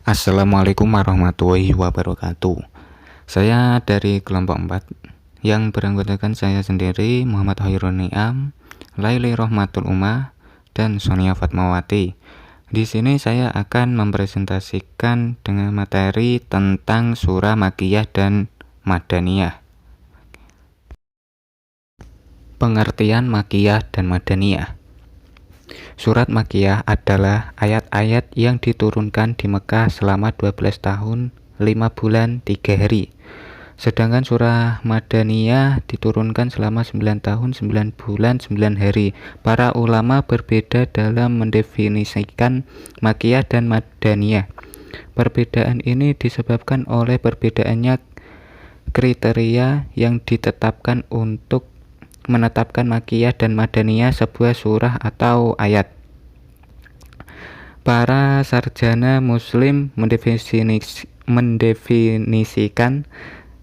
Assalamualaikum warahmatullahi wabarakatuh. Saya dari kelompok 4 yang beranggotakan saya sendiri, Muhammad Khairul Niam, Laili Rahmatul Ummah, dan Sonia Fatmawati. Di sini saya akan mempresentasikan dengan materi tentang surah Makkiyah dan Madaniyah. Pengertian Makkiyah dan Madaniyah. Surat Makkiyah adalah ayat-ayat yang diturunkan di Mekah selama 12 tahun, 5 bulan, 3 hari. Sedangkan surah Madaniyah diturunkan selama 9 tahun, 9 bulan, 9 hari. Para ulama berbeda dalam mendefinisikan Makkiyah dan Madaniyah. Perbedaan ini disebabkan oleh perbedaannya kriteria yang ditetapkan untuk menetapkan Makkiyah dan Madaniyah sebuah surah atau ayat. Para sarjana muslim mendefinisikan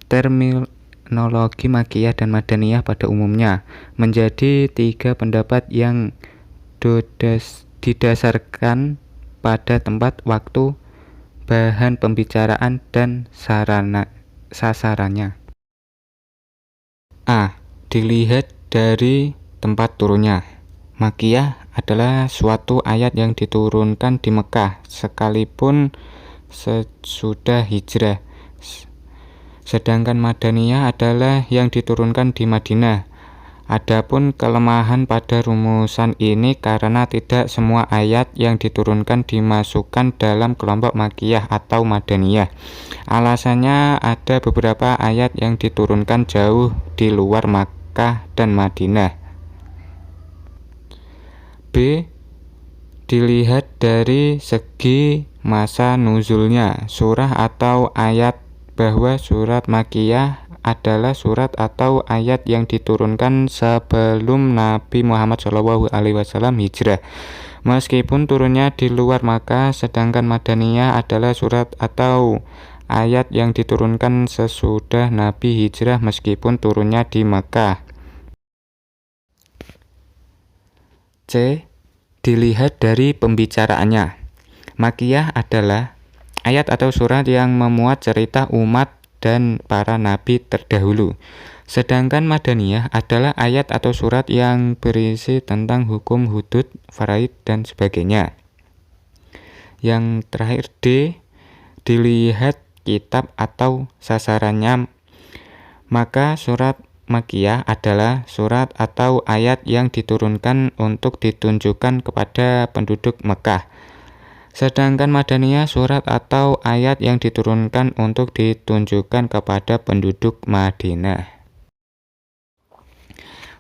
terminologi Makkiyah dan Madaniyah pada umumnya menjadi 3 pendapat yang didasarkan pada tempat, waktu, bahan pembicaraan, dan sasarannya. A. Dilihat dari tempat turunnya. Makkiyah adalah suatu ayat yang diturunkan di Mekah sekalipun sesudah hijrah. Sedangkan Madaniyah adalah yang diturunkan di Madinah. Adapun kelemahan pada rumusan ini karena tidak semua ayat yang diturunkan dimasukkan dalam kelompok Makkiyah atau Madaniyah. Alasannya ada beberapa ayat yang diturunkan jauh di luar Makkah dan Madinah. B. Dilihat dari segi masa nuzulnya. Surah atau ayat bahwa surat Makkiyah adalah surat atau ayat yang diturunkan sebelum Nabi Muhammad SAW hijrah. Meskipun turunnya di luar Makkah, sedangkan Madaniyah adalah surat atau ayat yang diturunkan sesudah Nabi hijrah meskipun turunnya di Makkah. C. Dilihat dari pembicaraannya. Makkiyah adalah ayat atau surat yang memuat cerita umat dan para nabi terdahulu. Sedangkan Madaniyah adalah ayat atau surat yang berisi tentang hukum, hudud, faraid, dan sebagainya. Yang terakhir D. Dilihat kitab atau sasarannya. Maka surat Makkiyah adalah surat atau ayat yang diturunkan untuk ditunjukkan kepada penduduk Mekah. Sedangkan Madaniyah surat atau ayat yang diturunkan untuk ditunjukkan kepada penduduk Madinah.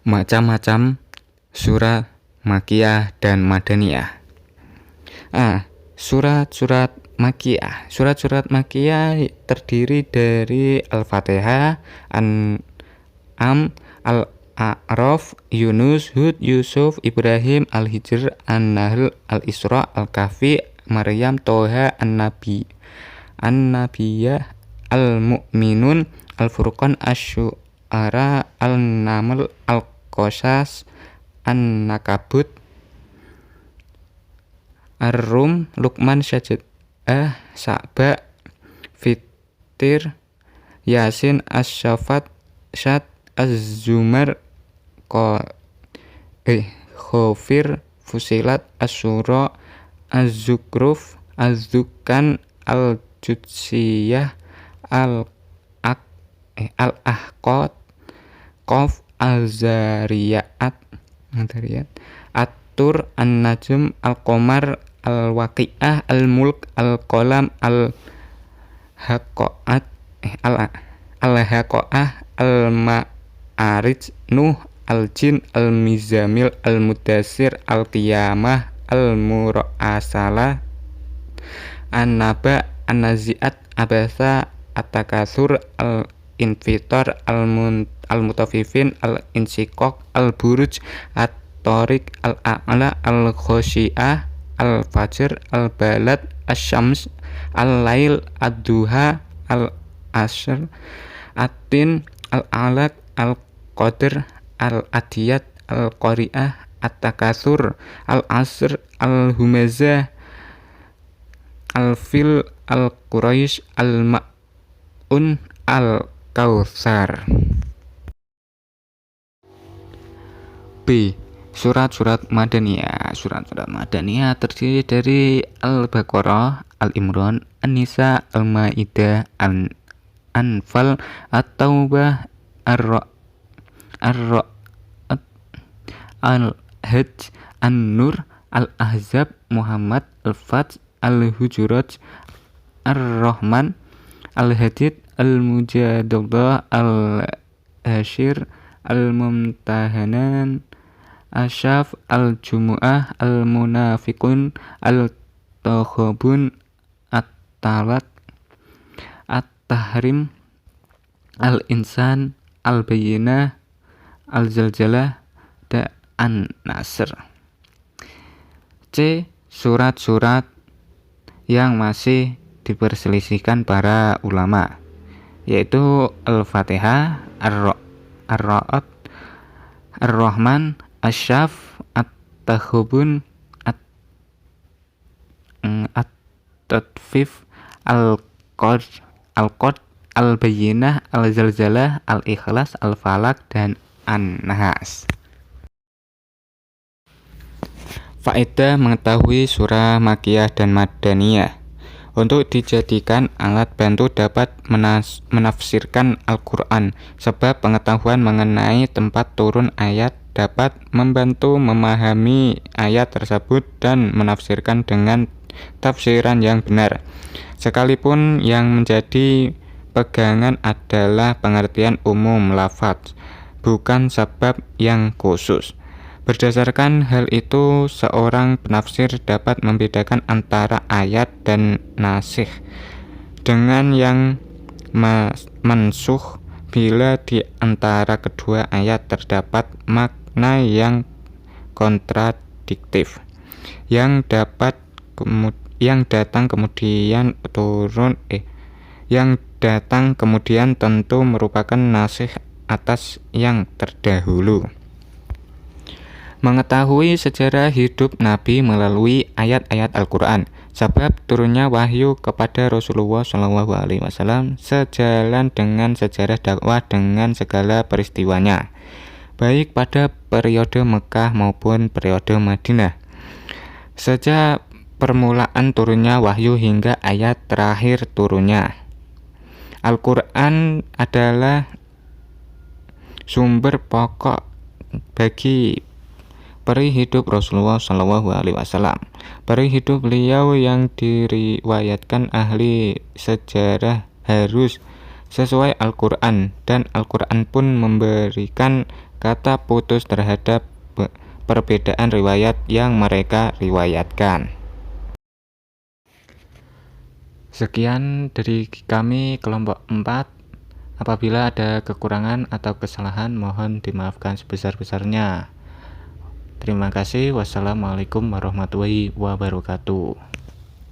Macam-macam surat Makkiyah dan Madaniyah. A. Surat-surat Makkiyah. Surat-surat Makkiyah terdiri dari Al-Fatihah, Al-An'am, Al-A'raf, Yunus, Hud, Yusuf, Ibrahim, Al-Hijr, An-Nahl, Al-Isra, Al-Kahfi, Maryam, Toha, An-Nabiyah, Al-Mu'minun, Al-Furqan, Asy-Syu'ara, Al-Naml, Al-Qasas, An-Nakabut, Ar-Rum, Luqman, Sajdah, Sa'ba, Fitir, Yasin, Asy-Shaffat, Syad, Az-Zumar, Ghafir, Fusilat, Asy-Syura, Az-Zukhruf, Az-Dukhan, Al-Jutsiyah, Al-Ahqaf, Qaf, Al-Zariyat, At-Tur, An-Najm, Al-Qamar, Al-Waqi'ah, Al-Mulk, Al-Qalam, Al-Haqqah, Al-Ma'arij, Nuh, Al-Jin, Al-Mizamil, Al-Mudassir, Al-Qiyamah, Al-Mursalat, An-Naba, An-Nazi'at, Abasa, At-Takatsur, Al-Infitar, Al-Mutaffifin, Al-Insyiqaq, Al-Buruj, At-Thariq, Al-A'la, Al-Khasyi'ah, Al-Fajr, Al-Balad, Asy-Syams, Al-Lail, Ad-Duha, Al-Ashr, At-Tin, Al-Alaq, Al-Qadr, Al-Adiyat, Al-Qari'ah, At-Takatsur, Al-Asr, Al-Humazah, Al-Fil, Al-Quraisy, Al-Ma'un, Al-Kautsar. B. Surat-surat Madaniyah. Surat-surat Madaniyah terdiri dari Al-Baqarah, Al-Imran, An-Nisa, Al-Maidah, Al-Anfal, At-Taubah, Al-Hajj, An-Nur, Al-Ahzab, Muhammad, Al-Fath, Al-Hujurat, Ar-Rahman, Al-Hadid, Al-Mujadalah, Al-Hasyr, Al-Mumtahanan, Asyaf, Al-Jumu'ah, Al-Munafiqun, Al-Taghabun, At-Talaq, At-Tahrim, Al-Insan, Al-Bayyinah, Al-Zalzalah, dan An-Nasr. C. Surat-surat yang masih diperselisihkan para ulama, yaitu Al-Fatihah, Ar-Ra'd, Ar-Rahman, Asyaf, At-Taghabun, At-Tatfif, Al-Qad, Al-Bayyinah, Al-Zalzalah, Al-Ikhlas, Al-Falaq, dan An-Nas. Faedah mengetahui surah Makkiyah dan Madaniyah. Untuk dijadikan alat bantu dapat menafsirkan Al-Quran, sebab pengetahuan mengenai tempat turun ayat dapat membantu memahami ayat tersebut dan menafsirkan dengan tafsiran yang benar. Sekalipun yang menjadi pegangan adalah pengertian umum lafaz, bukan sebab yang khusus. Berdasarkan hal itu, seorang penafsir dapat membedakan antara ayat dan nasikh dengan yang mansukh bila di antara kedua ayat terdapat makna yang kontradiktif yang datang kemudian tentu merupakan nasikh atas yang terdahulu. Mengetahui sejarah hidup Nabi melalui ayat-ayat Al-Quran, sebab turunnya wahyu kepada Rasulullah SAW sejalan dengan sejarah dakwah dengan segala peristiwanya, baik pada periode Mekah maupun periode Madinah. Sejak permulaan turunnya wahyu hingga ayat terakhir turunnya, Al-Quran adalah sumber pokok bagi peri hidup Rasulullah SAW. Peri hidup beliau yang diriwayatkan ahli sejarah harus sesuai Al-Quran, dan Al-Quran pun memberikan kata putus terhadap perbedaan riwayat yang mereka riwayatkan. Sekian dari kami kelompok 4. Apabila ada kekurangan atau kesalahan, mohon dimaafkan sebesar-besarnya. Terima kasih. Wassalamualaikum warahmatullahi wabarakatuh.